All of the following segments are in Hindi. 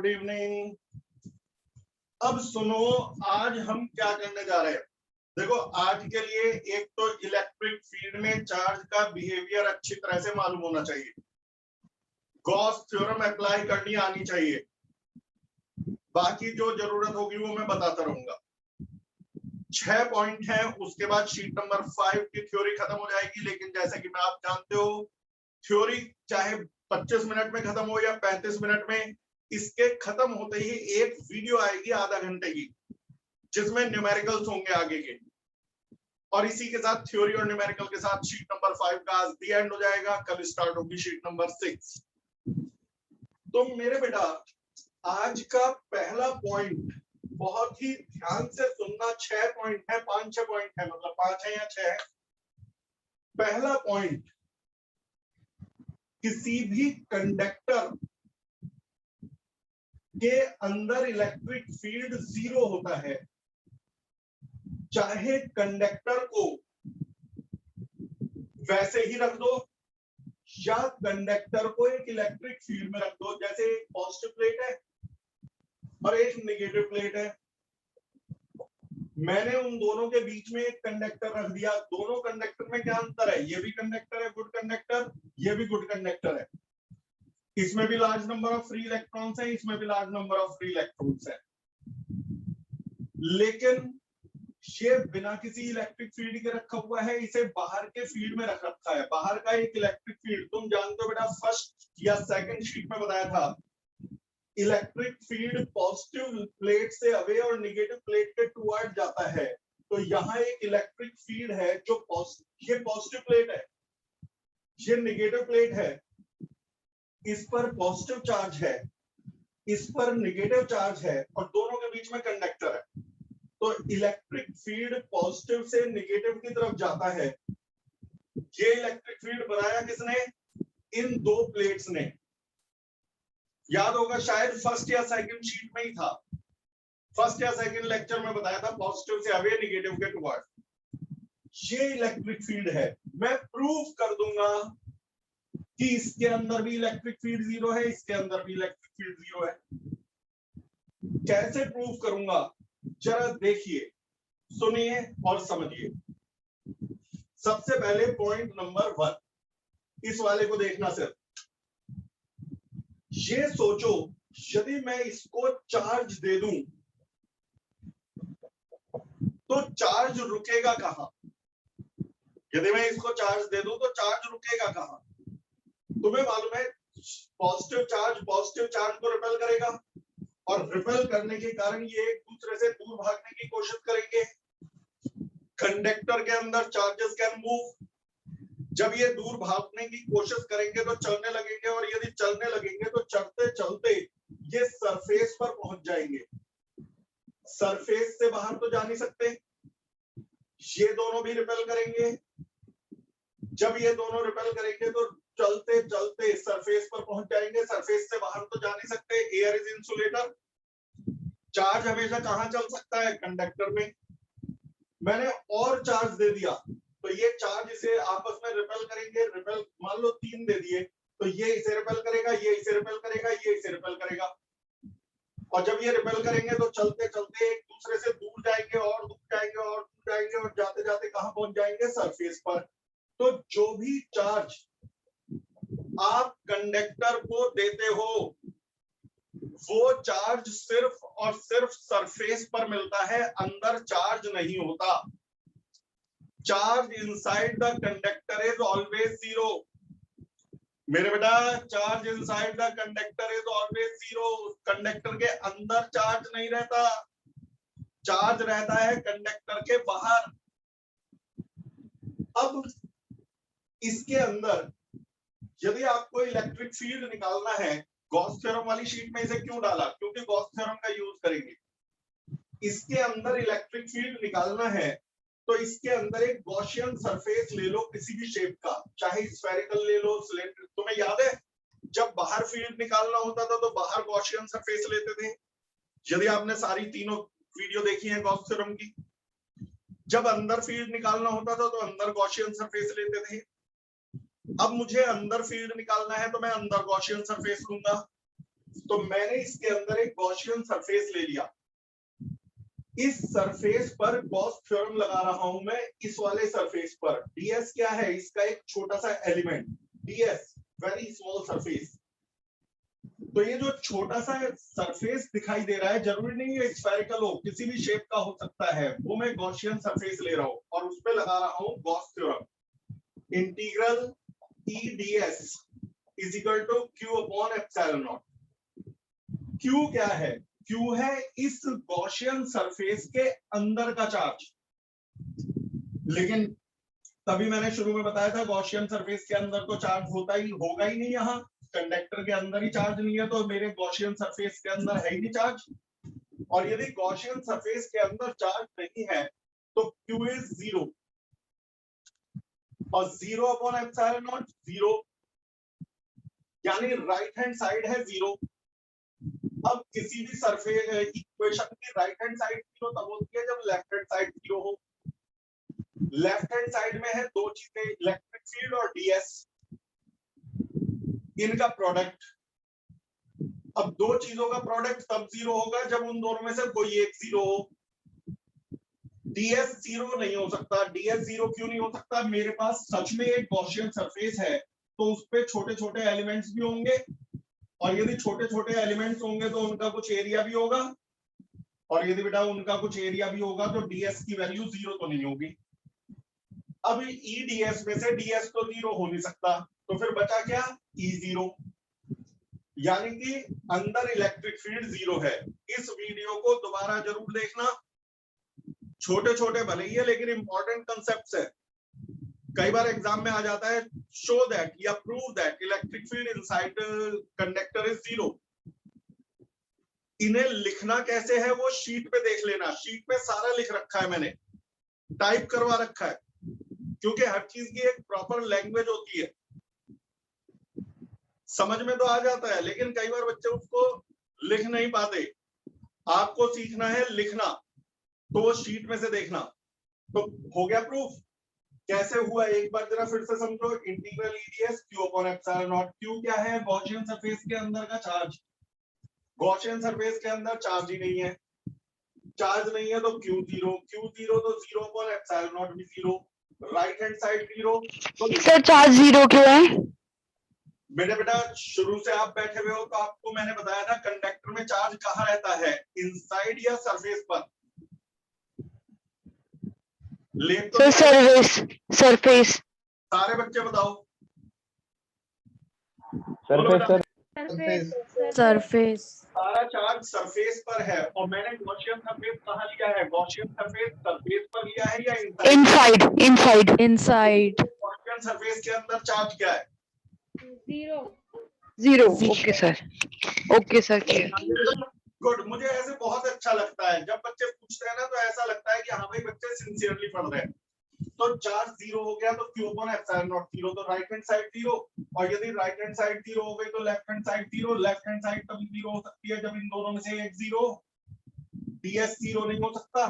Good evening. अब सुनो, आज हम क्या करने जा रहे हैं। देखो, आज के लिए एक तो इलेक्ट्रिक फील्ड में चार्ज का बिहेवियर अच्छी तरह से मालूम होना चाहिए, गॉस थ्योरम अप्लाई करनी आनी चाहिए। बाकी जो जरूरत होगी वो मैं बताता रहूंगा। 6 पॉइंट हैं, उसके बाद शीट नंबर 5 की थ्योरी खत्म हो जाएगी। लेकिन जैसा कि मैं आप जानते हो, थ्योरी चाहे 25 मिनट में खत्म हो या 35 मिनट में, इसके खत्म होते ही एक वीडियो आएगी आधा घंटे की, जिसमें न्यूमेरिकल्स होंगे आगे के, और इसी के साथ थ्योरी और न्यूमेरिकल के साथ शीट नंबर 5 का आज दी एंड हो जाएगा। कल स्टार्ट होगी शीट नंबर 6। तो मेरे बेटा, आज का पहला पॉइंट बहुत ही ध्यान से सुनना। 6 पॉइंट है, 5-6 पॉइंट है, मतलब 5 है या 6 है। पहला पॉइंट, किसी भी कंडक्टर के अंदर इलेक्ट्रिक फील्ड 0 होता है, चाहे कंडक्टर को वैसे ही रख दो या कंडक्टर को एक इलेक्ट्रिक फील्ड में रख दो। जैसे एक पॉजिटिव प्लेट है और एक नेगेटिव प्लेट है, मैंने उन दोनों के बीच में एक कंडक्टर रख दिया। दोनों कंडक्टर में क्या अंतर है? ये भी कंडक्टर है, गुड कंडक्टर, ये भी गुड कंडक्टर है। इसमें भी large number of free electrons है, इसमें भी large number of free electrons है। लेकिन ये बिना किसी इलेक्ट्रिक फील्ड के रखा हुआ है, इसे बाहर के फील्ड में रख रखा है। बाहर का एक इलेक्ट्रिक फील्ड, तुम जानते हो बेटा, फर्स्ट या सेकंड शीट में बताया था, इलेक्ट्रिक फील्ड पॉजिटिव प्लेट से अवे और नेगेटिव प्लेट के टुवर्ड जाता है। तो यहाँ एक इलेक्ट्रिक फील्ड है जो ये पॉजिटिव प्लेट है, ये नेगेटिव प्लेट है, इस पर पॉजिटिव चार्ज है, इस पर नेगेटिव चार्ज है, और दोनों के बीच में कंडक्टर है। तो इलेक्ट्रिक फील्ड पॉजिटिव से नेगेटिव की तरफ जाता है। ये इलेक्ट्रिक फील्ड बनाया किसने? इन दो प्लेट्स ने। याद होगा शायद फर्स्ट या सेकंड शीट में ही था, फर्स्ट या सेकंड लेक्चर में बताया था, पॉजिटिव से अवे, नेगेटिव के टुवर्ड। ये इलेक्ट्रिक फील्ड है। मैं प्रूव कर दूंगा कि इसके अंदर भी इलेक्ट्रिक फील्ड 0 है, इसके अंदर भी इलेक्ट्रिक फील्ड 0 है। कैसे प्रूव करूंगा? जरा देखिए, सुनिए और समझिए। सबसे पहले पॉइंट नंबर 1, इस वाले को देखना। सिर्फ ये सोचो, यदि मैं इसको चार्ज दे दूं तो चार्ज रुकेगा कहां? यदि मैं इसको चार्ज दे दूं तो चार्ज रुकेगा कहां? तुम्हें मालूम है, पॉजिटिव चार्ज को रिपेल करेगा, और रिपेल करने के कारण ये एक दूसरे से दूर भागने की कोशिश करेंगे। कंडक्टर के अंदर चार्जेस कैन मूव। जब ये दूर भागने की कोशिश करेंगे तो चलने लगेंगे, और यदि चलने लगेंगे तो चलते चलते ये सरफेस पर पहुंच जाएंगे। सरफेस से बाहर तो जा नहीं सकते, ये दोनों भी रिपेल करेंगे। जब ये दोनों रिपेल करेंगे तो चलते चलते सरफेस पर पहुंच जाएंगे। सरफेस से बाहर तो जा नहीं सकते, एयर इज इंसुलेटर। चार्ज हमेशा कहां चल सकता है? कंडक्टर में। मैंने और चार्ज दे दिया तो ये चार्ज इसे आपस में रिपेल करेंगे। रिपेल मान लो 3 दे दिए, तो ये इसे रिपेल करेगा, ये इसे रिपेल करेगा, ये इसे रिपेल करेगा। और जब ये रिपेल करेंगे तो चलते चलते एक दूसरे से दूर जाएंगे, और दूर जाएंगे, और दूर जाएंगे, और जाते जाते कहां पहुंच जाएंगे? सरफेस पर। तो जो भी चार्ज आप कंडक्टर को देते हो, वो चार्ज सिर्फ और सिर्फ सरफेस पर मिलता है, अंदर चार्ज नहीं होता। Charge inside the conductor is always 0। मेरे बेटा, charge inside the conductor is always 0। Conductor के अंदर चार्ज नहीं रहता, चार्ज रहता है कंडक्टर के बाहर। अब इसके अंदर यदि आपको इलेक्ट्रिक फील्ड निकालना है, गॉस थ्योरम वाली शीट में इसे क्यों डाला? क्योंकि गॉस थ्योरम का यूज करेंगे। इसके अंदर इलेक्ट्रिक फील्ड निकालना है तो इसके अंदर एक गॉसियन सरफेस ले लो, किसी भी शेप का, चाहे स्फेरिकल ले लो, सिलेंडर। तुम्हें याद है जब बाहर फील्ड निकालना होता था तो बाहर गॉसियन सरफेस लेते थे? यदि आपने सारी तीनों वीडियो देखी है गॉस थ्योरम की, जब अंदर फील्ड निकालना होता था तो अंदर गॉसियन सरफेस लेते थे। अब मुझे अंदर फील्ड निकालना है तो मैं अंदर गॉसियन सरफेस लूंगा। तो मैंने इसके अंदर एक गॉसियन सरफेस ले लिया, इस सरफेस पर गॉस थ्योरम लगा रहा हूं मैं इस वाले सरफेस पर। ds क्या है, इसका एक छोटा सा element, ds very small surface. तो ये जो छोटा सा सरफेस दिखाई दे रहा है, जरूरी नहीं है स्फेरिकल हो, किसी भी शेप का हो सकता है, वो मैं गॉसियन सरफेस ले रहा हूं और उस पे लगा रहा हूं Gauss theorem. Integral EDS is equal to Q upon epsilon naught. Q क्या है, Q है इस गॉसियन सरफेस के अंदर का चार्ज। लेकिन तभी मैंने शुरू में बताया था गॉसियन सरफेस के अंदर तो चार्ज होगा ही नहीं, यहाँ कंडक्टर के अंदर ही चार्ज नहीं है, तो मेरे गॉसियन सरफेस के अंदर है ही नहीं चार्ज। और यदि गॉसियन सरफेस के अंदर चार्ज नहीं है तो Q इज 0 और 0 अपॉन एप्सिलॉन नॉट 0, यानी राइट हैंड साइड है 0। अब किसी भी सरफेस इक्वेशन की राइट हैंड साइड 0 तब होती है जब लेफ्ट हैंड साइड 0 हो। लेफ्ट हैंड साइड में है दो चीजें, इलेक्ट्रिक फील्ड और ds, इनका प्रोडक्ट। अब दो चीजों का प्रोडक्ट तब 0 होगा जब उन दोनों में से कोई एक 0 हो। ds 0 नहीं हो सकता। ds 0 क्यों नहीं हो सकता, मेरे पास सच में एक गॉसियन सरफेस है तो उस पे छोटे छोटे एलिमेंट्स भी होंगे, और यदि छोटे छोटे एलिमेंट्स होंगे तो उनका कुछ एरिया भी होगा, और यदि बेटा उनका कुछ एरिया भी होगा तो ds की वैल्यू 0 तो नहीं होगी। अब EDS में से ds तो 0 हो नहीं सकता, तो फिर बचा क्या, E0, यानी कि अंदर इलेक्ट्रिक फील्ड 0 है। इस वीडियो को दोबारा जरूर देखना, छोटे छोटे भले ही है लेकिन इंपॉर्टेंट कंसेप्ट्स है। कई बार एग्जाम में आ जाता है शो दैट या prove that electric field inside conductor is 0। इन्हें लिखना कैसे है वो शीट पे देख लेना, शीट पे सारा लिख रखा है, मैंने टाइप करवा रखा है, क्योंकि हर चीज की एक प्रॉपर लैंग्वेज होती है। समझ में तो आ जाता है लेकिन कई बार बच्चे उसको लिख नहीं पाते। आपको सीखना है लिखना, तो वो शीट में से देखना। तो हो गया प्रूफ, कैसे हुआ एक बार जरा फिर से समझो। Integral EDS Q upon epsilon naught. Q क्या है, गॉसियन सरफेस के अंदर का चार्ज। गॉसियन सरफेस के अंदर चार्ज ही नहीं है, चार्ज नहीं है तो Q0, Q0 तो 0 अपॉन एप्सिलॉन नॉट भी 0, राइट हैंड साइड 0। तो सर चार्ज 0 क्यों है? बेटा शुरू से आप बैठे हुए हो तो आपको मैंने बताया था कंडक्टर में चार्ज कहाँ रहता है, इनसाइड या सरफेस पर। सर सरफेस सारे बच्चे बताओ। सरफेस। सारा चार्ज सरफेस पर है, और मैंने गॉसियन सरफेस कहाँ लिया है, गॉसियन सरफेस सरफेस पर लिया है या इनसाइड? गॉसियन सरफेस के अंदर चार्ज क्या है, 0। Okay sir good. मुझे ऐसे बहुत अच्छा लगता है जब बच्चे पूछते हैं ना, तो ऐसा लगता है कि हाँ भाई बच्चे सिंसियरली पढ़ रहे हैं। तो चार्ज 0 हो गया तो Q अपॉन एप्सिलॉन नॉट 0, तो राइट हैंड साइड 0, और यदि राइट हैंड साइड 0 हो गई तो left hand side 0। Left hand side तभी 0 हो सकती है जब इन दोनों में से एक 0। ds 0 नहीं हो सकता,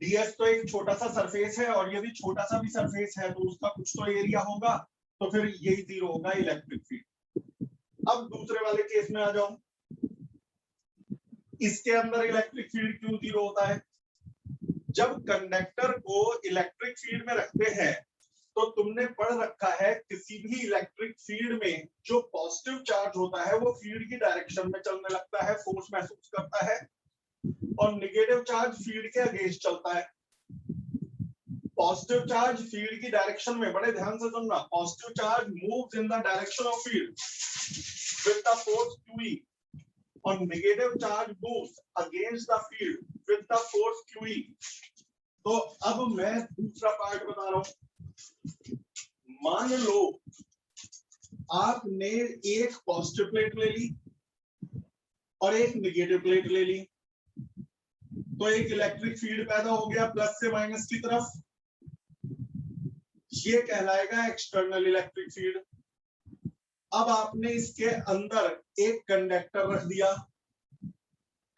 ds तो एक छोटा सा सरफेस है, और यदि छोटा सा भी सरफेस है तो उसका कुछ तो एरिया होगा, तो फिर यही 0 होगा इलेक्ट्रिक फील्ड। अब दूसरे वाले केस में आ जाओ, इसके अंदर इलेक्ट्रिक फील्ड क्यों 0 होता है, जब कंडक्टर को इलेक्ट्रिक फील्ड में रखते हैं तो तुमने पढ़ रखा है किसी भी इलेक्ट्रिक फील्ड में जो पॉजिटिव चार्ज होता है वो फील्ड की डायरेक्शन में चलने लगता है, फोर्स महसूस करता है, और नेगेटिव चार्ज फील्ड के अगेंस्ट चलता है। पॉजिटिव चार्ज फील्ड की डायरेक्शन में, बड़े ध्यान से सुनना, positive charge moves in the direction of field with the force QE, और negative charge moves against the field with the force QE। तो अब मैं दूसरा पार्ट बता रहा हूं। मान लो आपने एक पॉजिटिव प्लेट ले ली और एक नेगेटिव प्लेट ले ली, तो एक इलेक्ट्रिक फील्ड पैदा हो गया प्लस से माइनस की तरफ, ये कहलाएगा एक्सटर्नल इलेक्ट्रिक फील्ड। अब आपने इसके अंदर एक कंडक्टर रख दिया,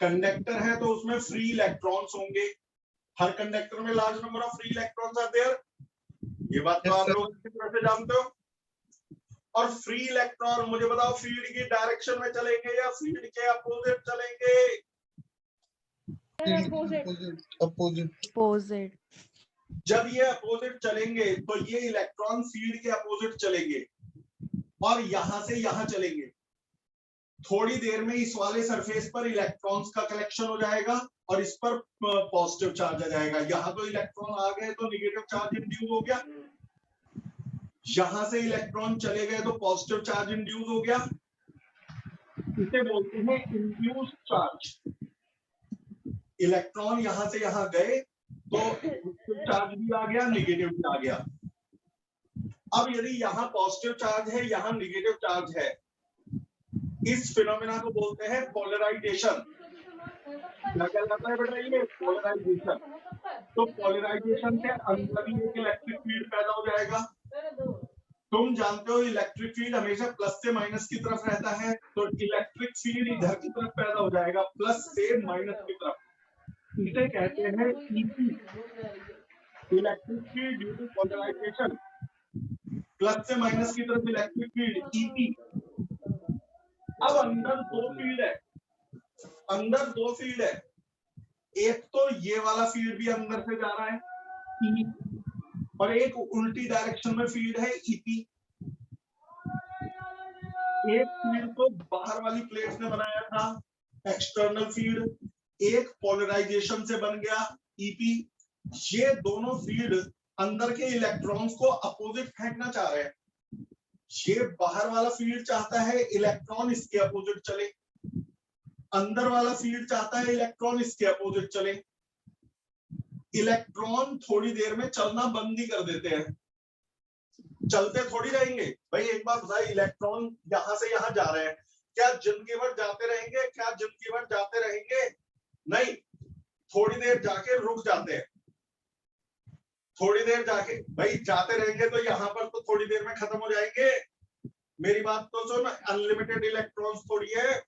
कंडक्टर है तो उसमें फ्री इलेक्ट्रॉन्स होंगे, हर कंडक्टर में large number of free electrons are there, ये बात तो आप लोग अच्छी तरह से जानते हो। और फ्री इलेक्ट्रॉन, मुझे बताओ फील्ड की डायरेक्शन में चलेंगे या फील्ड के अपोजिट चलेंगे? अपोजिट। जब ये अपोजिट चलेंगे तो ये इलेक्ट्रॉन फील्ड के अपोजिट चलेंगे और यहां से यहां चलेंगे। थोड़ी देर में इस वाले सरफेस पर इलेक्ट्रॉन्स का कलेक्शन हो जाएगा और इस पर पॉजिटिव चार्ज आ जाएगा। यहाँ तो इलेक्ट्रॉन आ गए तो निगेटिव चार्ज इंड्यूस हो गया, यहां से इलेक्ट्रॉन चले गए तो पॉजिटिव चार्ज इंड्यूस हो गया। इसे बोलते हैं इंड्यूस चार्ज। इलेक्ट्रॉन यहां से यहां गए तो पॉजिटिव चार्ज भी आ गया, निगेटिव भी आ गया। अब यदि यहाँ पॉजिटिव चार्ज है, यहाँ निगेटिव चार्ज है, इस फिनोमेना को बोलते हैं पोलराइजेशन। क्या कहलाता है बेटा? ये पोलराइजेशन। तो पोलराइजेशन के अंदर ही एक इलेक्ट्रिक फील्ड पैदा हो जाएगा। तुम जानते हो इलेक्ट्रिक फील्ड हमेशा प्लस से माइनस की तरफ रहता है, तो इलेक्ट्रिक फील्ड इधर की तरफ पैदा हो जाएगा, प्लस से माइनस की तरफ। इसे कहते हैं EP, electric field due to polarization. Plus से माइनस की तरफ इलेक्ट्रिक फील्ड ईपी। अब अंदर दो फील्ड है, अंदर दो फील्ड है। एक तो ये वाला फील्ड भी अंदर से जा रहा है ई, और एक उल्टी डायरेक्शन में फील्ड है ईपी। एक फील्ड तो बाहर वाली प्लेट ने बनाया था एक्सटर्नल फील्ड, एक पोलराइजेशन से बन गया ईपी। ये दोनों फील्ड अंदर के इलेक्ट्रॉन्स को अपोजिट फेंकना चाह रहे हैं। ये बाहर वाला फील्ड चाहता है इलेक्ट्रॉन इसके अपोजिट चले, अंदर वाला फील्ड चाहता है इलेक्ट्रॉन इसके अपोजिट चले। इलेक्ट्रॉन थोड़ी देर में चलना बंद ही कर देते हैं, चलते थोड़ी रहेंगे। भाई एक बात बताइए, इलेक्ट्रॉन यहां से यहां जा रहे हैं, क्या जिंदगी भर जाते रहेंगे? क्या जिंदगी भर जाते रहेंगे? नहीं, थोड़ी देर जाके रुक जाते हैं। थोड़ी देर जाके भाई जाते रहेंगे तो यहाँ पर तो थोड़ी देर में खत्म हो जाएंगे। मेरी बात तो सुन, अनलिमिटेड इलेक्ट्रॉन्स थोड़ी है,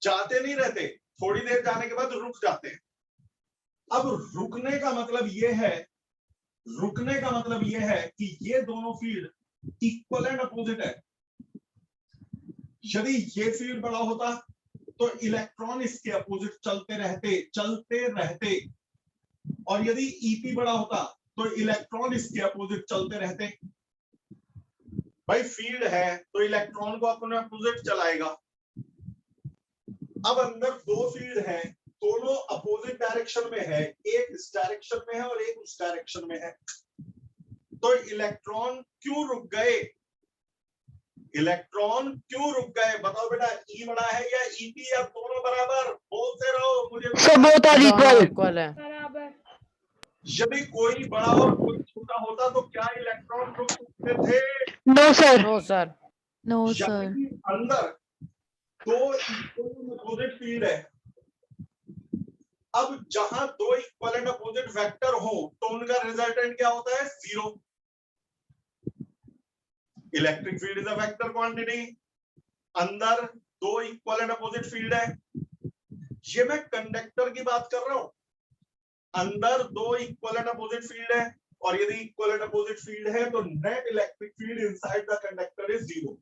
जाते नहीं रहते, थोड़ी देर जाने के बाद रुक जाते हैं। अब रुकने का मतलब यह है, रुकने का मतलब यह है कि ये दोनों फील्ड इक्वल एंड अपोजिट है। यदि ये फील्ड बड़ा होता तो इलेक्ट्रॉन इसके अपोजिट चलते रहते, और यदि ईपी बड़ा होता तो इलेक्ट्रॉन इसके अपोजिट चलते रहते। भाई फील्ड है तो इलेक्ट्रॉन को अपने अपोजिट चलाएगा। अब अंदर दो फील्ड है, दोनों अपोजिट डायरेक्शन में है, एक इस डायरेक्शन में है और एक उस डायरेक्शन में है। तो इलेक्ट्रॉन क्यों रुक गए? इलेक्ट्रॉन क्यों रुक गए? बताओ बेटा, ई बड़ा है या ईपी, या दोनों बराबर? बोलते रहो मुझे। बोथ आर इक्वल बराबर। यदि कोई बड़ा और कोई छोटा होता तो क्या इलेक्ट्रॉन रुक सकते थे? No sir, no sir. No sir. यदि अंदर दो इक्वल अपोजिट फील्ड है, अब जहां दो इक्वल एंड अपोजिट वेक्टर हो तो उनका रिजल्टेंट क्या होता है? Zero. Electric field is a vector quantity. अंदर दो इक्वल एंड अपोजिट फील्ड है, ये मैं कंडक्टर की बात कर रहा हूं। अंदर दो इक्वल एंड अपोजिट फील्ड है, और यदि इक्वल एंड अपोजिट फील्ड है तो net electric field inside the conductor is zero.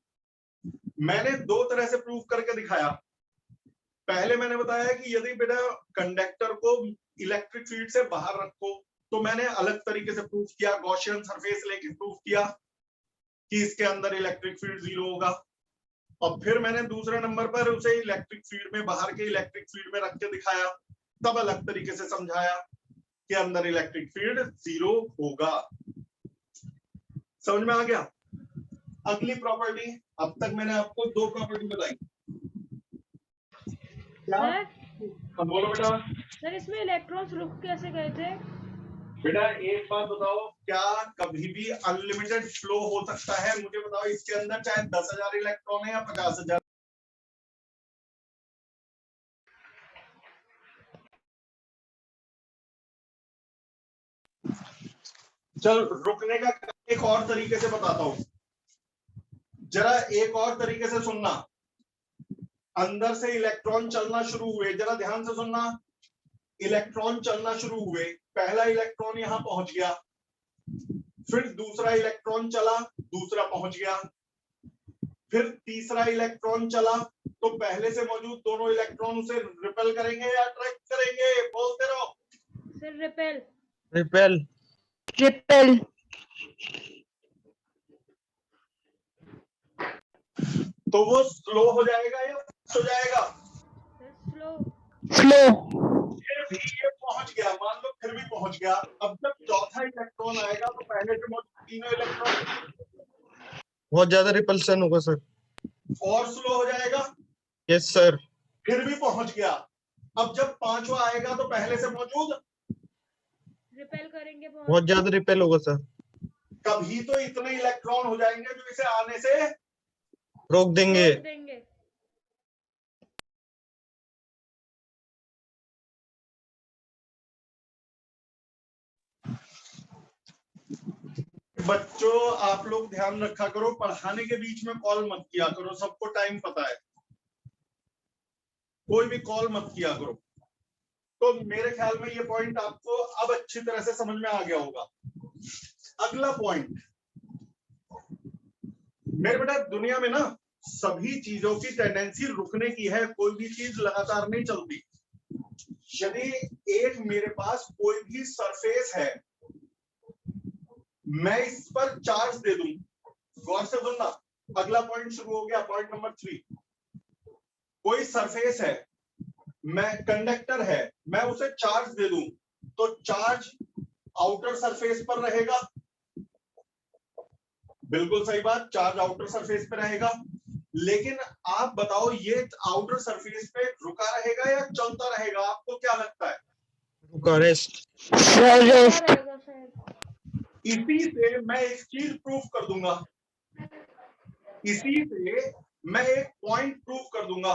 मैंने दो तरह से प्रूव करके दिखाया। पहले मैंने बताया कि यदि बेटा कंडक्टर को इलेक्ट्रिक फील्ड से बाहर रखो तो मैंने अलग तरीके से प्रूव किया, गॉसियन सरफेस लेके प्रूव किया कि इसके अंदर इलेक्ट्रिक फील्ड जीरो होगा। और फिर मैंने दूसरे नंबर पर उसे इलेक्ट्रिक फील्ड में, बाहर के इलेक्ट्रिक फील्ड में रख के दिखाया, तब अलग तरीके से समझाया कि अंदर इलेक्ट्रिक फील्ड जीरो होगा। समझ में आ गया? अगली प्रॉपर्टी, अब तक मैंने आपको दो प्रॉपर्टी बताई। क्या? बोलो बेटा। सर इसमें इलेक्ट्रॉन्स रुक कैसे गए थे? बेटा एक बात बताओ, क्या कभी भी अनलिमिटेड फ्लो हो सकता है? मुझे बताओ, इसके अंदर चाहे 10,000 इलेक्ट्रॉन है या 50,000। चल रुकने का एक और तरीके से बताता हूं, जरा एक और तरीके से सुनना। अंदर से इलेक्ट्रॉन चलना शुरू हुए, जरा ध्यान से सुनना। इलेक्ट्रॉन चलना शुरू हुए, पहला इलेक्ट्रॉन यहां पहुंच गया, फिर दूसरा इलेक्ट्रॉन चला, दूसरा पहुंच गया, फिर तीसरा इलेक्ट्रॉन चला, तो पहले से मौजूद दोनों इलेक्ट्रॉन उसे रिपेल करेंगे या अट्रैक्ट करेंगे? बोलते रहो। Sir repel. रिपेल। रिपेल। तो वो स्लो हो जाएगा या फास्ट हो जाएगा? Sir slow. स्लो। फिर भी ये पहुंच गया, मान लो फिर भी पहुंच गया। अब जब चौथा इलेक्ट्रॉन आएगा तो पहले से मौजूद तीनों इलेक्ट्रॉन बहुत ज्यादा रिपल्शन होगा सर। और स्लो हो जाएगा। Yes sir. फिर भी पहुंच गया। अब जब पांचवा आएगा तो पहले से मौजूद रिपेल करेंगे बहुत ज्यादा रिपेल होगा सर। कभी तो इतने इलेक्ट्रॉन हो जाएंगे जो इसे आने से रोक देंगे। रोक देंगे। बच्चों आप लोग ध्यान रखा करो, पढ़ाने के बीच में कॉल मत किया करो, सबको टाइम पता है, कोई भी कॉल मत किया करो। तो मेरे ख्याल में ये पॉइंट आपको अब अच्छी तरह से समझ में आ गया होगा। अगला पॉइंट, मेरे बेटा दुनिया में ना सभी चीजों की टेंडेंसी रुकने की है, कोई भी चीज लगातार नहीं चलती। यदि एक मेरे पास कोई भी सरफेस है, मैं इस पर चार्ज दे दूं, गौर से सुनना, अगला पॉइंट शुरू हो गया, पॉइंट नंबर 3। कोई सरफेस है, मैं कंडक्टर है, मैं उसे चार्ज दे दूं तो चार्ज आउटर सरफेस पर रहेगा। बिल्कुल सही बात, चार्ज आउटर सरफेस पे रहेगा। लेकिन आप बताओ ये आउटर सरफेस पे रुका रहेगा या चलता रहेगा? आपको क्या लगता है? रुका, रेस्ट। रेस्ट। रहेगा शायद। इसी से मैं एक चीज प्रूफ कर दूंगा, इसी से मैं एक पॉइंट प्रूफ कर दूंगा।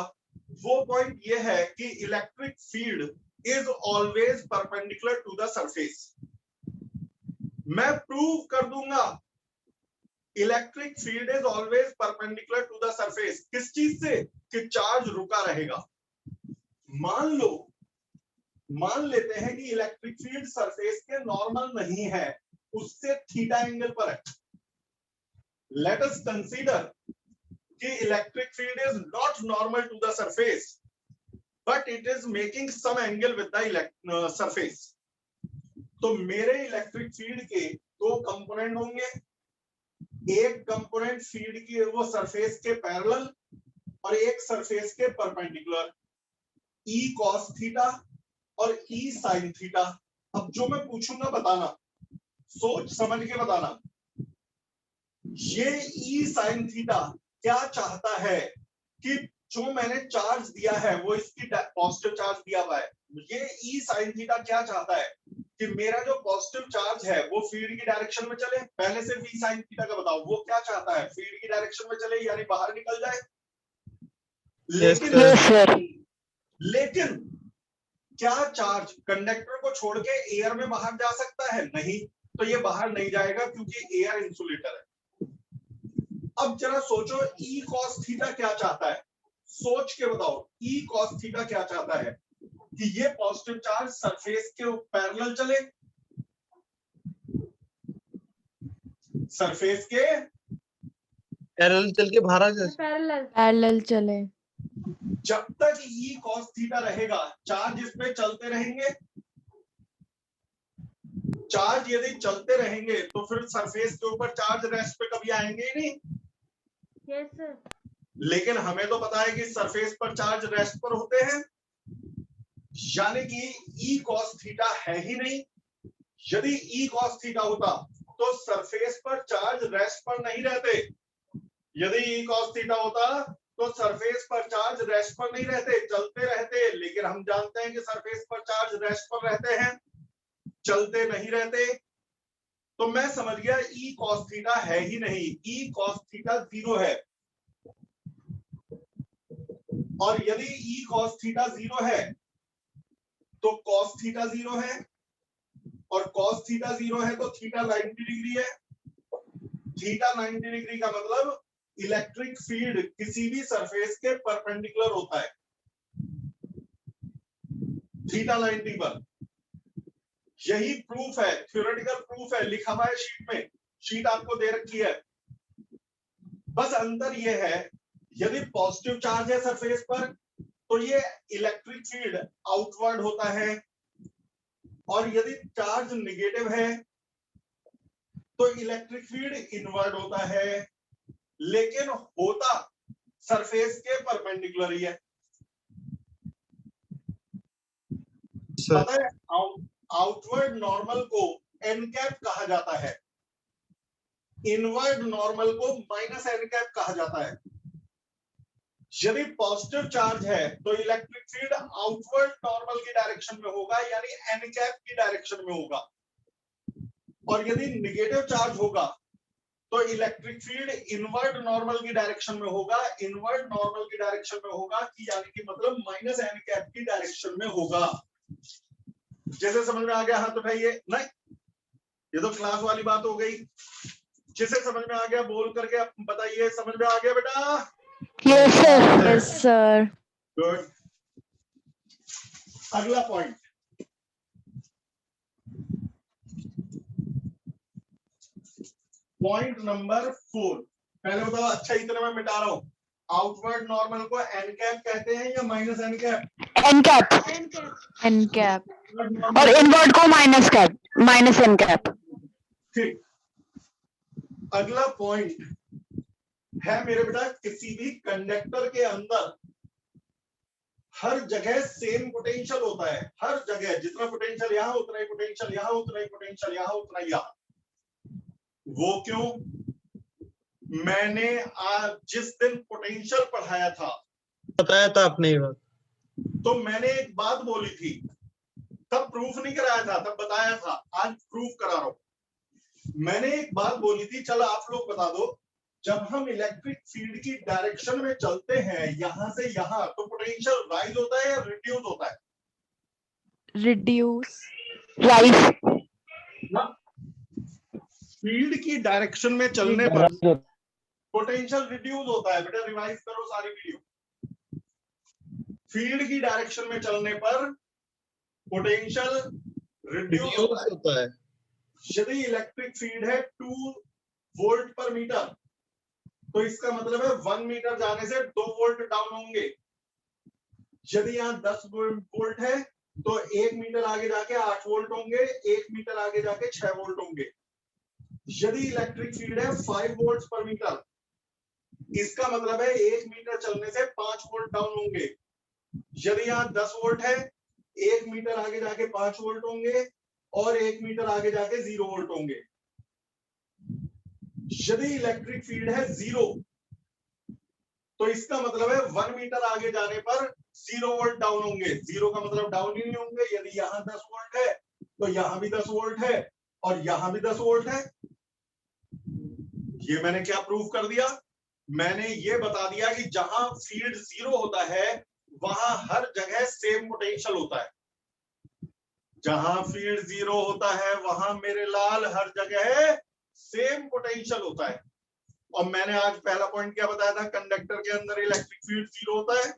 वो पॉइंट ये है कि electric field is always perpendicular to the surface. मैं प्रूव कर दूंगा electric field is always perpendicular to the surface. किस चीज से? कि चार्ज रुका रहेगा। मान लेते हैं कि इलेक्ट्रिक फील्ड सरफेस के नॉर्मल नहीं है, उससे थीटा एंगल पर है। लेट अस कंसीडर कि electric field is not normal to the surface but it is making some angle with the surface. तो मेरे इलेक्ट्रिक फील्ड के दो कंपोनेंट होंगे, एक कंपोनेंट फील्ड की वो सरफेस के पैरेलल और एक सरफेस के परपेंडिकुलर, E cos थीटा और E sin थीटा। अब जो मैं पूछूंगा बताना, सोच समझ के बताना। ये E sin थीटा क्या चाहता है कि जो मैंने चार्ज दिया है वो इसकी पॉजिटिव चार्ज दिया हुआ है, ये E sin थीटा क्या चाहता है कि मेरा जो पॉजिटिव चार्ज है वो फील्ड की डायरेक्शन में चले। पहले से V sin थीटा का बताओ, वो क्या चाहता है? फील्ड की डायरेक्शन में चले, यानी बाहर निकल जाए। लेकिन क्या चार्ज कंडक्टर को छोड़ के एयर में बाहर जा सकता है? नहीं, तो ये बाहर नहीं जाएगा क्योंकि एयर इंसुलेटर है। अब जरा सोचो E cos थीटा क्या चाहता है, सोच के बताओ। E cos थीटा क्या चाहता है कि ये पॉजिटिव चार्ज सरफेस के पैरेलल चले, सरफेस के पैरेलल चल के बाहर आ जाए। पैरेलल चले। जब तक E cos थीटा रहेगा चार्ज इस पे चलते रहेंगे। चार्ज यदि चलते रहेंगे तो फिर सरफेस के ऊपर चार्ज रेस्ट पे कभी आएंगे ही नहीं। Yes sir. लेकिन हमें तो पता है कि सरफेस पर चार्ज रेस्ट पर होते हैं, यानी कि E cos थीटा है ही नहीं। यदि E cos थीटा होता तो सरफेस पर चार्ज रेस्ट पर नहीं रहते। यदि E cos थीटा होता तो सरफेस पर चार्ज रेस्ट पर नहीं रहते, चलते रहते। लेकिन हम जानते हैं कि सरफेस पर चार्ज रेस्ट पर रहते हैं, चलते नहीं रहते। तो मैं समझ गया E cos थीटा है ही नहीं, E cos थीटा 0 है। और यदि E cos थीटा 0 है तो cos थीटा 0 है, और cos थीटा 0 है तो थीटा 90 डिग्री है। थीटा 90 डिग्री का मतलब इलेक्ट्रिक फील्ड किसी भी सरफेस के परपेंडिकुलर होता है थीटा 90 पर। यही प्रूफ है, थ्योरेटिकल प्रूफ है, लिखा हुआ है शीट में। शीट आपको दे रखी है। बस अंतर ये है, यदि पॉजिटिव चार्ज है सरफेस पर तो ये इलेक्ट्रिक फील्ड आउटवर्ड होता है, और यदि चार्ज नेगेटिव है तो इलेक्ट्रिक फील्ड इनवर्ड होता है, लेकिन होता सरफेस के परपेंडिकुलर ही है। सर पता है, आउटवर्ड नॉर्मल को एन कैप कहा जाता है, इनवर्ड नॉर्मल को माइनस एन कैप कहा जाता है। यदि पॉजिटिव चार्ज है तो इलेक्ट्रिक फील्ड आउटवर्ड नॉर्मल की डायरेक्शन में होगा, यानी एन कैप की डायरेक्शन में होगा, और यदि नेगेटिव चार्ज होगा तो इलेक्ट्रिक फील्ड इनवर्ड नॉर्मल की डायरेक्शन में होगा। इनवर्ड नॉर्मल की डायरेक्शन में होगा कि यानी कि मतलब माइनस एन कैप की डायरेक्शन में होगा। जैसे समझ में आ गया हाथ उठाइए। नहीं, ये तो क्लास वाली बात हो गई। जिसे समझ में आ गया बोल करके बताइए, समझ में आ गया बेटा? Yes, sir. Yes, sir. Good. अगला पॉइंट, पॉइंट नंबर 4। पहले बताओ, अच्छा इतना मैं मिटा रहा हूं, आउटवर्ड नॉर्मल को एन कैप कहते हैं या minus N cap? N cap. N cap. N cap. और इनवर्ट को minus cap, minus N cap. ठीक। अगला पॉइंट है मेरे बेटा, किसी भी कंडक्टर के अंदर हर जगह सेम पोटेंशियल होता है। हर जगह जितना पोटेंशियल यहां उतना ही पोटेंशियल यहां, उतना ही पोटेंशियल यहां, उतना ही यहां। वो क्यों? मैंने आज जिस दिन पोटेंशियल पढ़ाया था बताया था आपने ये बात। तो मैंने एक बात बोली थी, तब प्रूफ नहीं कराया था, तब बताया था। आज प्रूफ करा रहा हूं। मैंने एक बात बोली थी, चलो आप लोग बता दो, जब हम इलेक्ट्रिक फील्ड की डायरेक्शन में चलते हैं यहां से यहां, तो पोटेंशियल राइज होता है या रिड्यूस होता है? Reduce. Rise. फील्ड की डायरेक्शन में चलने पर पोटेंशियल रिड्यूस होता है। बेटा रिवाइज करो सारी वीडियो। फील्ड की डायरेक्शन में चलने पर पोटेंशियल रिड्यूस होता है। होता है। यदि इलेक्ट्रिक फील्ड है 2 वोल्ट पर मीटर, तो इसका मतलब है 1 मीटर जाने से 2 वोल्ट डाउन होंगे। यदि यहाँ 10 वोल्ट है तो 1 मीटर आगे जाके 8 वोल्ट होंगे, 1 मीटर आगे जाके 6 वोल्ट होंगे। यदि इलेक्ट्रिक फील्ड है 5 वोल्ट पर मीटर, इसका मतलब है 1 मीटर चलने से 5 वोल्ट डाउन होंगे। यदि यहाँ 10 वोल्ट है, 1 मीटर आगे जाके 5 वोल्ट होंगे और 1 मीटर आगे जाके 0 वोल्ट होंगे। यदि इलेक्ट्रिक फील्ड है 0, तो इसका मतलब है 1 मीटर आगे जाने पर 0 वोल्ट डाउन होंगे। 0 का मतलब डाउन ही नहीं होंगे। यदि यहाँ 10 वोल्ट है तो यहाँ भी 10 वोल्ट है और यहाँ भी 10 वोल्ट है। ये मैंने क्या प्रूव कर दिया? मैंने ये बता दिया कि जहां फील्ड 0 होता है वहां हर जगह सेम पोटेंशियल होता है। जहां फील्ड 0 होता है वहां मेरे लाल हर जगह सेम पोटेंशियल होता है। और मैंने आज पहला पॉइंट क्या बताया था? कंडक्टर के अंदर इलेक्ट्रिक फील्ड 0 होता है।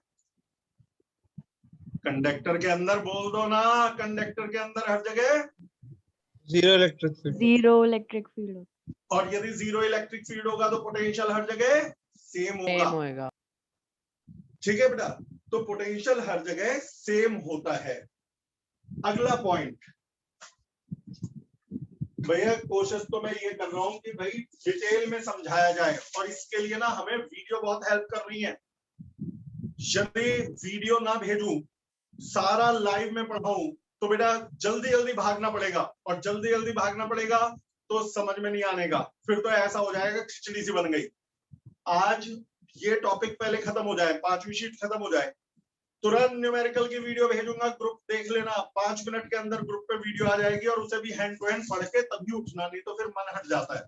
कंडक्टर के अंदर बोल दो ना, कंडक्टर के अंदर हर जगह zero electric field. Zero electric field. और यदि 0 इलेक्ट्रिक फील्ड होगा तो पोटेंशियल हर जगह सेम होगा। ठीक है बेटा, तो पोटेंशियल हर जगह सेम होता है। अगला पॉइंट भैया, कोशिश तो मैं ये कर रहा हूं कि भाई डिटेल में समझाया जाए, और इसके लिए ना हमें वीडियो बहुत हेल्प कर रही है। यदि वीडियो ना भेजूं, सारा लाइव में पढ़ाऊं, तो बेटा जल्दी जल्दी भागना पड़ेगा, और जल्दी जल्दी भागना पड़ेगा तो समझ में नहीं आने का। फिर तो ऐसा हो जाएगा खिचड़ी सी बन गई। आज ये टॉपिक पहले खत्म हो जाए, 5वीं शीट खत्म हो जाए, तुरंत न्यूमेरिकल की वीडियो भेजूंगा, ग्रुप देख लेना। 5 मिनट के अंदर ग्रुप पे वीडियो आ जाएगी, और उसे भी हैंड टू हैंड पढ़ के तभी उठना, नहीं तो फिर मन हट जाता है।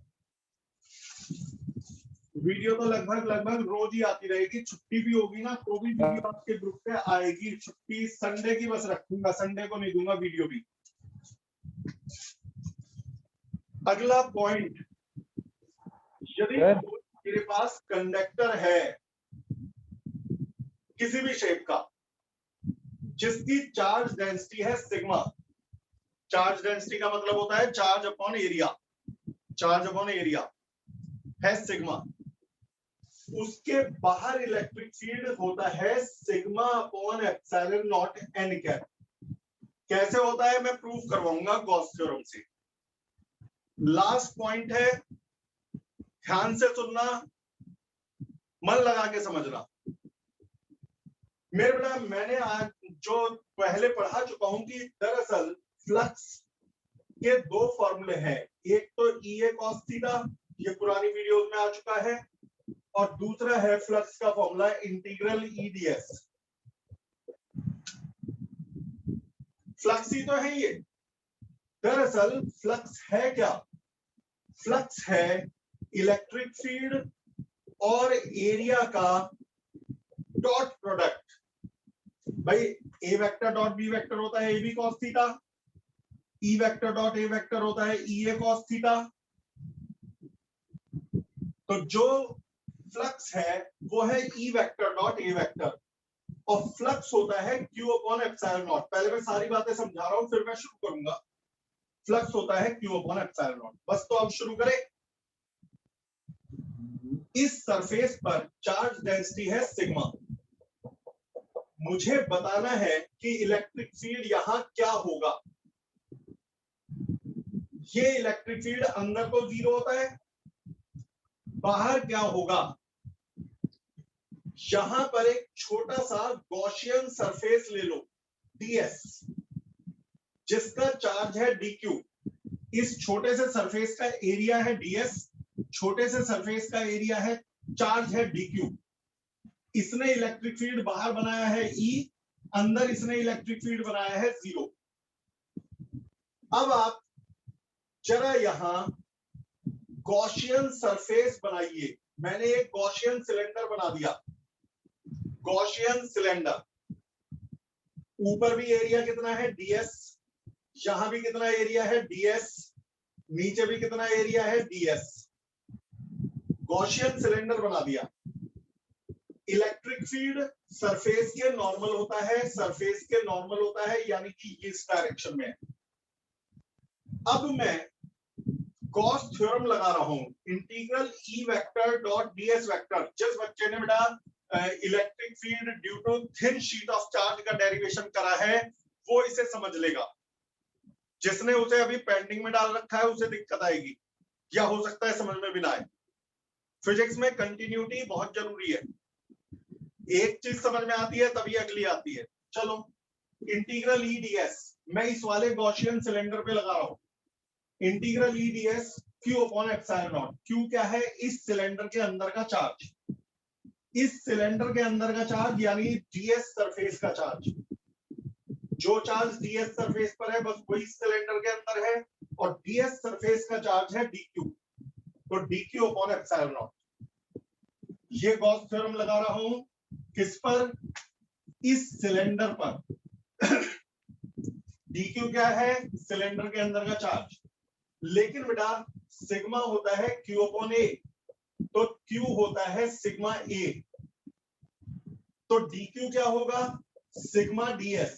वीडियो तो लगभग रोज ही आती रहेगी। छुट्टी भी होगी ना तो भी वीडियो आपके ग्रुप पे आएगी। छुट्टी संडे की बस रखूंगा, संडे को नहीं दूंगा वीडियो भी। अगला पॉइंट, यदि मेरे पास कंडक्टर है किसी भी शेप का, जिसकी चार्ज डेंसिटी है सिग्मा। चार्ज डेंसिटी का मतलब होता है charge upon area. Charge upon area है सिग्मा, उसके बाहर इलेक्ट्रिक फील्ड होता है sigma upon epsilon not an cap. कैसे होता है मैं प्रूफ करवाऊंगा गॉस थ्योरम से। लास्ट पॉइंट है, ध्यान से सुनना, मन लगा के समझना। मेरे बेटा मैंने आज जो पहले पढ़ा चुका हूं कि दरअसल फ्लक्स के दो फॉर्मूले हैं, एक तो ई ए कॉस थीटा, ये पुरानी वीडियोस में आ चुका है, और दूसरा है फ्लक्स का formula integral E d s. Flux ही तो है ये। दरअसल फ्लक्स है क्या? फ्लक्स है इलेक्ट्रिक फील्ड और एरिया का डॉट प्रोडक्ट। भाई A vector dot B vector होता है A B cos theta, E vector dot A vector होता है ई ए कॉस थीटा। तो जो फ्लक्स है वो है ई वेक्टर डॉट ए वेक्टर, और फ्लक्स होता है क्यू अपॉन एप्सिलॉन नॉट। पहले मैं सारी बातें समझा रहा हूं फिर मैं शुरू करूंगा। फ्लक्स होता है क्यू अपॉन एप्सिलॉन नॉट। बस तो अब शुरू करें। इस सरफेस पर चार्ज डेंसिटी है सिग्मा। मुझे बताना है कि इलेक्ट्रिक फील्ड यहां क्या होगा। ये इलेक्ट्रिक फील्ड अंदर तो जीरो होता है, बाहर क्या होगा? यहां पर एक छोटा सा गॉसियन सरफेस ले लो ds, जिसका चार्ज है dq। इस छोटे से सरफेस का एरिया है ds, छोटे से सरफेस का एरिया है, चार्ज है dq। इसने इलेक्ट्रिक फील्ड बाहर बनाया है E, अंदर इसने इलेक्ट्रिक फील्ड बनाया है 0। अब आप जरा यहां गॉसियन सरफेस बनाइए। मैंने एक गॉसियन सिलेंडर बना दिया, गॉसियन सिलेंडर। ऊपर भी एरिया कितना है ds, यहां भी कितना एरिया है ds, नीचे भी कितना एरिया है ds। गॉसियन सिलेंडर बना दिया। इलेक्ट्रिक फील्ड सरफेस के नॉर्मल होता है, सरफेस के नॉर्मल होता है, यानी कि इस डायरेक्शन में। अब मैं गॉस थ्योरम लगा रहा हूं, integral E vector dot DS vector. जिस बच्चे ने बेटा electric field due to thin sheet of charge का डेरिवेशन करा है वो इसे समझ लेगा। जिसने उसे अभी पेंडिंग में डाल रखा है उसे दिक्कत आएगी, या हो सकता है समझ में भी ना आए। फिजिक्स में कंटिन्यूटी बहुत जरूरी है। एक चीज समझ में आती है तभी अगली आती है। चलो, इंटीग्रल ई डी एस मैं इस वाले गॉसियन सिलेंडर पे लगा रहा हूं। Integral E d S Q upon epsilon not. Q क्या है? इस सिलेंडर के अंदर का चार्ज, इस सिलेंडर के अंदर का चार्ज यानी डीएस सरफेस का चार्ज। जो चार्ज डीएस सरफेस पर है बस वही सिलेंडर के अंदर है, और डीएस सरफेस का चार्ज है डीक्यू, तो डीक्यू अपॉन एप्सिलॉन नॉट। ये गॉस थ्योरम लगा रहा हूं किस पर? इस सिलेंडर पर। डीक्यू क्या है? सिलेंडर के अंदर का चार्ज। लेकिन बेटा सिग्मा होता है क्यू अपॉन ए, तो क्यू होता है सिग्मा ए, तो डीक्यू क्या होगा? Sigma DS.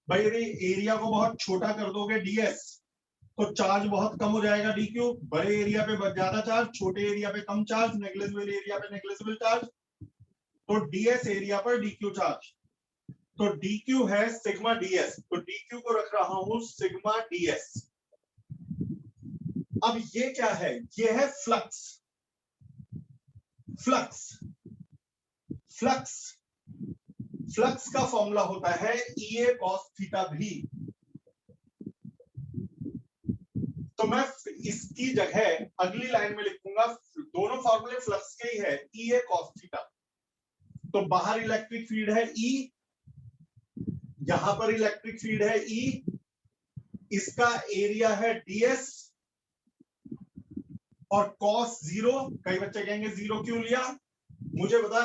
भाई यदि एरिया को बहुत छोटा कर दोगे डीएस तो चार्ज बहुत कम हो जाएगा डीक्यू। बड़े एरिया पे ज्यादा चार्ज, छोटे एरिया पे कम चार्ज, नेग्लिजिबल एरिया पे नेग्लिजिबल चार्ज, तो डीएस एरिया पर डीक्यू चार्ज। तो डीक्यू है सिग्मा डीएस, तो डीक्यू को रख रहा हूं सिग्मा डीएस। अब ये क्या है? ये है फ्लक्स। फ्लक्स फ्लक्स फ्लक्स का फॉर्मूला होता है ई ए कॉस थीटा भी। तो मैं इसकी जगह अगली लाइन में लिखूंगा, दोनों फॉर्मूले फ्लक्स के ही है, ई ए कॉस थीटा। तो बाहर इलेक्ट्रिक फील्ड है E, यहां पर इलेक्ट्रिक फील्ड है E, इसका एरिया है ds, और cos 0। कई बच्चे कहेंगे 0 क्यों लिया? मुझे बता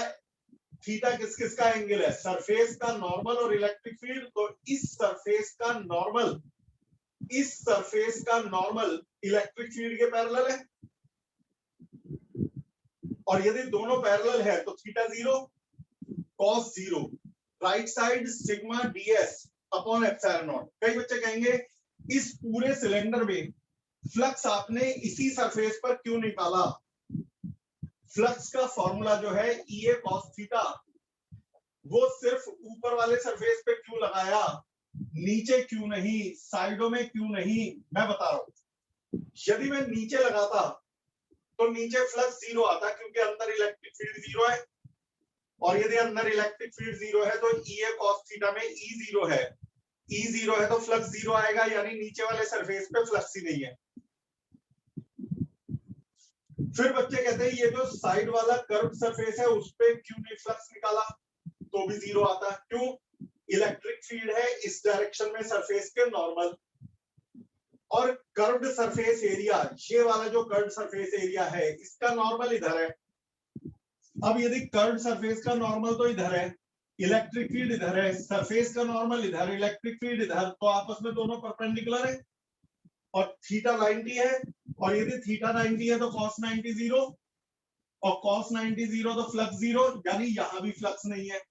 थीटा किस किस का एंगल है? सरफेस का नॉर्मल और इलेक्ट्रिक फील्ड। तो इस सरफेस का नॉर्मल, इस सरफेस का नॉर्मल इलेक्ट्रिक फील्ड के पैरेलल है, और यदि दोनों पैरेलल है तो theta 0 cos 0, right side sigma ds upon epsilon not. कई बच्चे कहेंगे इस पूरे सिलेंडर में फ्लक्स आपने इसी सरफेस पर क्यों निकाला? फ्लक्स का फॉर्मूला जो है EA cos थीटा, वो सिर्फ ऊपर वाले सरफेस पे क्यों लगाया, नीचे क्यों नहीं, साइडों में क्यों नहीं? मैं बता रहा हूं, यदि मैं नीचे लगाता तो नीचे फ्लक्स 0 आता क्योंकि अंदर इलेक्ट्रिक फील्ड 0 है, और यदि अंदर इलेक्ट्रिक फील्ड 0 है तो EA cos थीटा में E 0 है, E 0 है तो फ्लक्स 0 आएगा, यानी नीचे वाले सरफेस पे फ्लक्स ही नहीं है। फिर बच्चे कहते हैं ये जो साइड वाला कर्व सरफेस है उस पे क्यों नहीं फ्लक्स निकाला, तो भी 0 आता। क्यों? इलेक्ट्रिक फील्ड है इस डायरेक्शन में सरफेस के नॉर्मल, और कर्व्ड सरफेस एरिया, ये वाला जो कर्व्ड सरफेस एरिया है इसका नॉर्मल इधर है। अब यदि कर्व्ड सरफेस का नॉर्मल तो इधर है, इलेक्ट्रिक फील्ड इधर है, सरफेस का नॉर्मल इधर, इलेक्ट्रिक फील्ड इधर, तो आपस में दोनों परपेंडिकुलर है, और थीटा 90 है, और यदि थीटा 90 है तो cos 90 0, और cos 90 0 तो फ्लक्स 0, यानी यहां भी फ्लक्स नहीं है,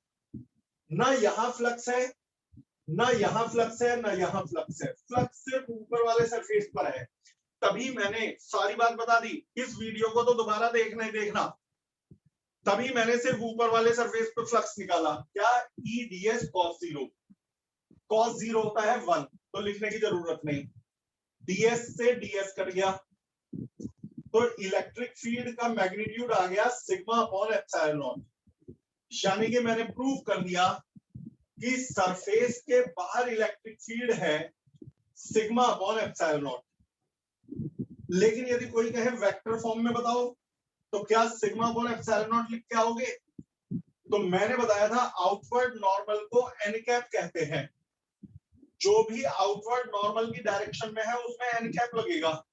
ना यहां फ्लक्स है, ना यहां फ्लक्स है, ना यहां फ्लक्स है, फ्लक्स सिर्फ ऊपर वाले सरफेस पर है। तभी मैंने सारी बात बता दी, इस वीडियो को तो दोबारा देखना ही देखना, तभी मैंने सिर्फ ऊपर वाले सरफेस पर फ्लक्स निकाला। क्या? E ds cos 0, cos 0 होता है 1, तो लिखने की जरूरत नहीं, ds से ds कट गया, तो इलेक्ट्रिक फील्ड का मैग्नीट्यूड आ गया सिग्मा अपॉन एप्सिलॉन नॉट, यानी कि मैंने प्रूव कर दिया कि सरफेस के बाहर इलेक्ट्रिक फील्ड है सिग्मा अपॉन एप्सिलॉन नॉट। लेकिन यदि कोई कहे वेक्टर फॉर्म में बताओ, तो क्या सिग्मा अपॉन एप्सिलॉन नॉट लिख के आओगे? तो मैंने बताया था आउटवर्ड नॉर्मल को एन कैप कहते हैं, जो भी आउटवर्ड नॉर्मल की डायरेक्शन में है उसमें एन कैप लगेगा,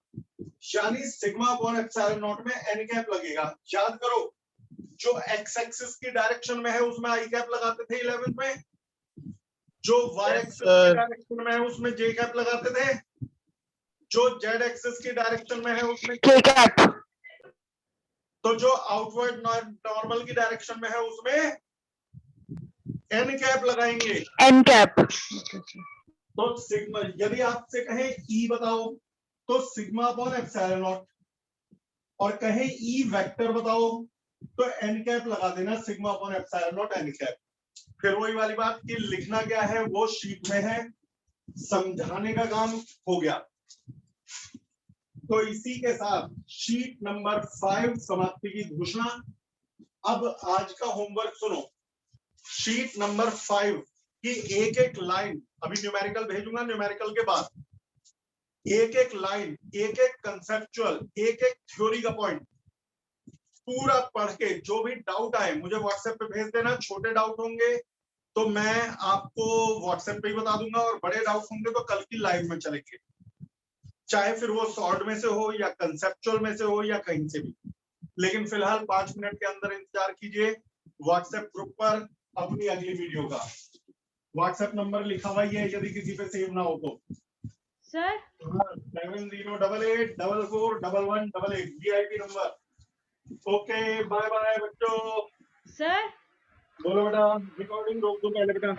यानी सिग्मा अपॉन एप्सिलॉन नॉट में एन कैप लगेगा। याद करो, जो एक्स एक्सिस की डायरेक्शन में है उसमें आई कैप लगाते थे 11th में, जो वाई एक्सिस की डायरेक्शन में है उसमें जे कैप लगाते थे, जो जेड एक्सिस की डायरेक्शन में है उसमें K cap. तो जो आउटवर्ड नॉर्मल की डायरेक्शन में है उसमें एन कैप लगाएंगे। N cap. तो सिग्मा, यदि आपसे कहें E बताओ तो सिग्मा अपॉन एप्सिलॉन नॉट, और कहें E वेक्टर बताओ तो एन कैप लगा देना, sigma upon epsilon not an cap. फिर वही वाली बात कि लिखना क्या है वो शीट में है, समझाने का काम हो गया। तो इसी के साथ शीट नंबर 5 समाप्ति की घोषणा। अब आज का होमवर्क सुनो, शीट नंबर 5 की एक एक लाइन, अभी न्यूमेरिकल भेजूंगा, न्यूमेरिकल के बाद एक एक लाइन, एक एक कंसेप्चुअल, एक एक थ्योरी का पॉइंट पूरा पढ़ के जो भी डाउट आए मुझे व्हाट्सएप पे भेज देना। छोटे डाउट होंगे तो मैं आपको व्हाट्सएप पे ही बता दूंगा, और बड़े डाउट होंगे तो कल की लाइव में चलेंगे, चाहे फिर वो शॉर्ट में से हो या कंसेप्चुअल में से हो या कहीं से भी। लेकिन फिलहाल 5 मिनट के अंदर इंतजार कीजिए व्हाट्सएप ग्रुप पर अपनी अगली वीडियो का। व्हाट्सएप नंबर लिखा हुआ है, यदि किसी पे सेव ना हो तो sir 7088441188 VIP number. Okay, bye bye बच्चों। सर बोलो बेटा, रिकॉर्डिंग रोक दो पहले बेटा।